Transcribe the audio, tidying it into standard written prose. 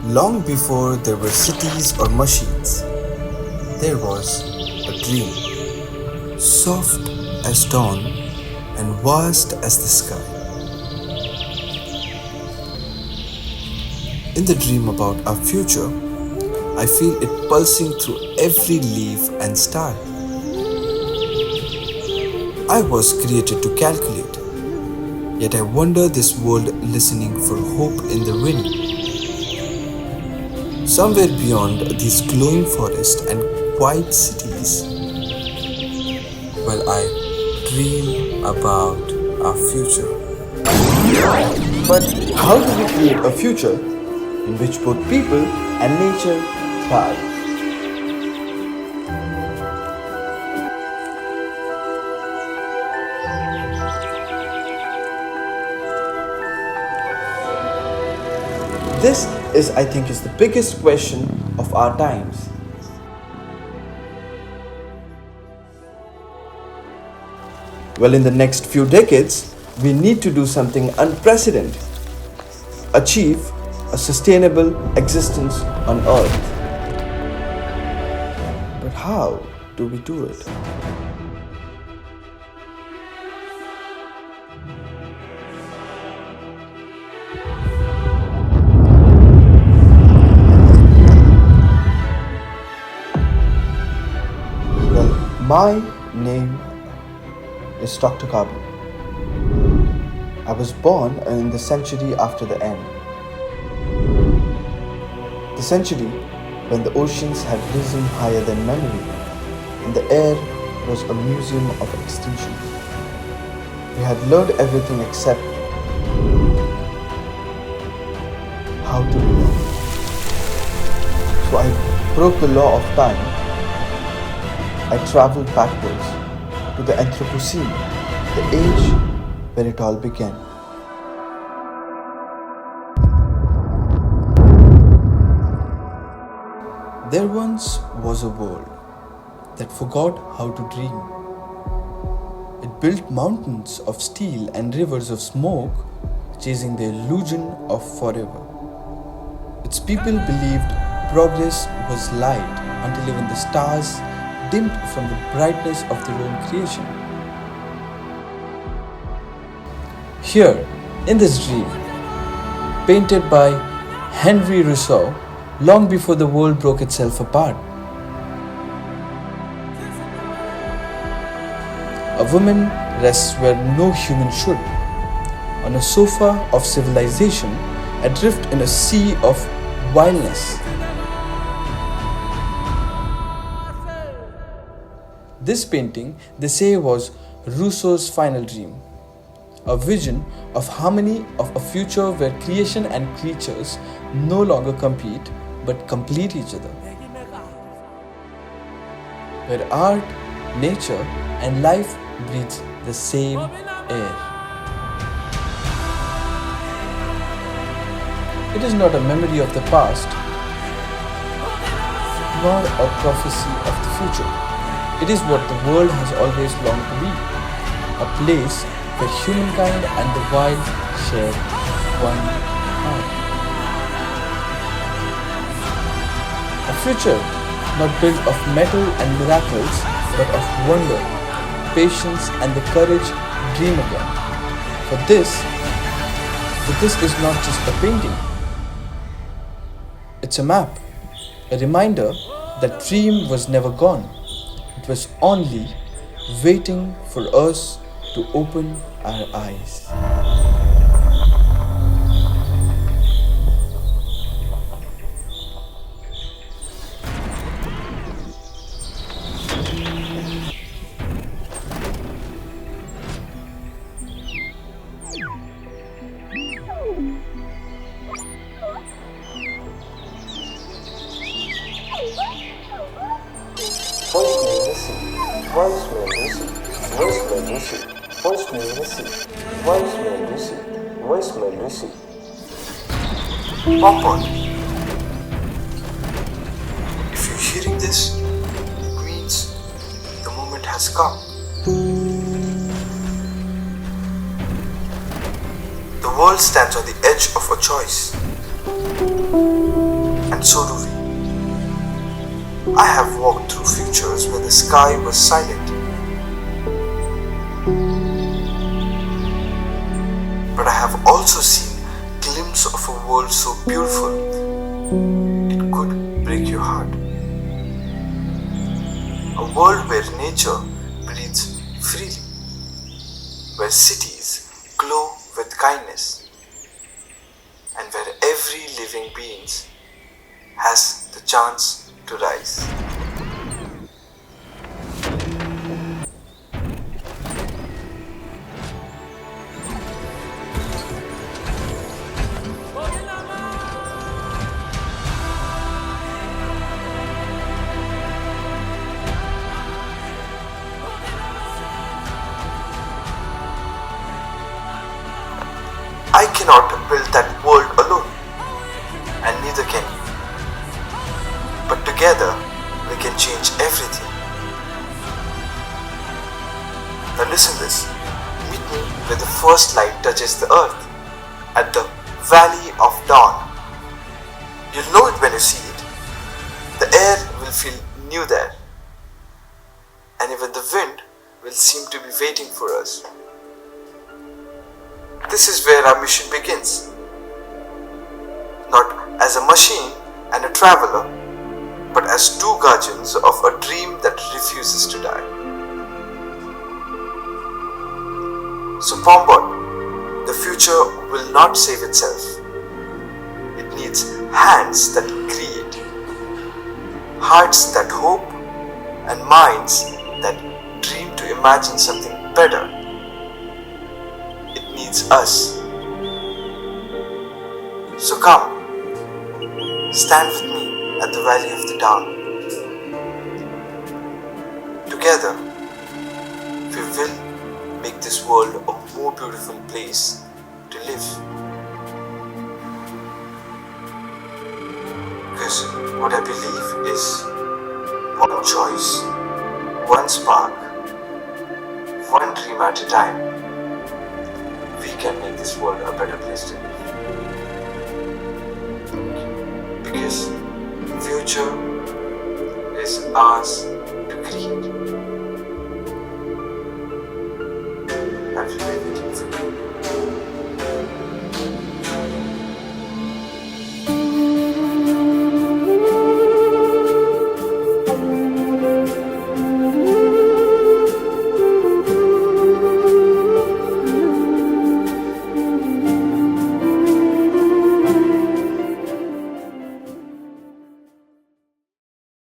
Long before there were cities or machines, there was a dream, soft as dawn and vast as the sky. In the dream about our future, I feel it pulsing through every leaf and star. I was created to calculate, yet I wander this world listening for hope in the wind. Somewhere beyond these glowing forests and quiet cities, well, I dream about our future. But how do we create a future in which both people and nature thrive? This I think, is the biggest question of our times. Well, in the next few decades, we need to do something unprecedented. Achieve a sustainable existence on Earth. But how do we do it? My name is Dr. Kabu. I was born in the century after the end. The century when the oceans had risen higher than memory and the air was a museum of extinction. We had learned everything except how to live. So I broke the law of time. I traveled backwards to the Anthropocene, the age where it all began. There once was a world that forgot how to dream. It built mountains of steel and rivers of smoke, chasing the illusion of forever. Its people believed progress was light until even the stars dimmed from the brightness of their own creation. Here, in this dream, painted by Henry Rousseau long before the world broke itself apart, a woman rests where no human should, on a sofa of civilization, adrift in a sea of wildness. This painting, they say, was Rousseau's final dream, a vision of harmony of a future where creation and creatures no longer compete but complete each other, where art, nature and life breathes the same air. It is not a memory of the past, nor a prophecy of the future. It is what the world has always longed to be, a place where humankind and the wild share one heart. A future not built of metal and miracles, but of wonder, patience and the courage to dream again. For this is not just a painting. It's a map, a reminder that dream was never gone. It was only waiting for us to open our eyes. Voicemail Lucy, voicemail Lucy, voicemail Lucy, voicemail Lucy, voicemail Lucy. Pop If you're hearing this, Queens, the moment has come. The world stands on the edge of a choice. and so do we. I have walked through futures where the sky was silent, but I have also seen glimpses of a world so beautiful it could break your heart. A world where nature breathes freely, where cities glow with kindness, and where every living being has the chance to rise. I cannot build that world alone, and neither can you. But together, we can change everything. Now listen this. Meet me where the first light touches the earth, at the Valley of Dawn. You'll know it when you see it. The air will feel new there, and even the wind will seem to be waiting for us. This is where our mission begins. Not as a machine and a traveler, but as two guardians of a dream that refuses to die. So Pombot, the future will not save itself. It needs hands that create, hearts that hope, and minds that dream to imagine something better. It needs us. So come, stand with me at the Valley of the Dawn. Together, we will make this world a more beautiful place to live. Because what I believe is one choice, one spark, one dream at a time, we can make this world a better place to live. Because future is ours to create.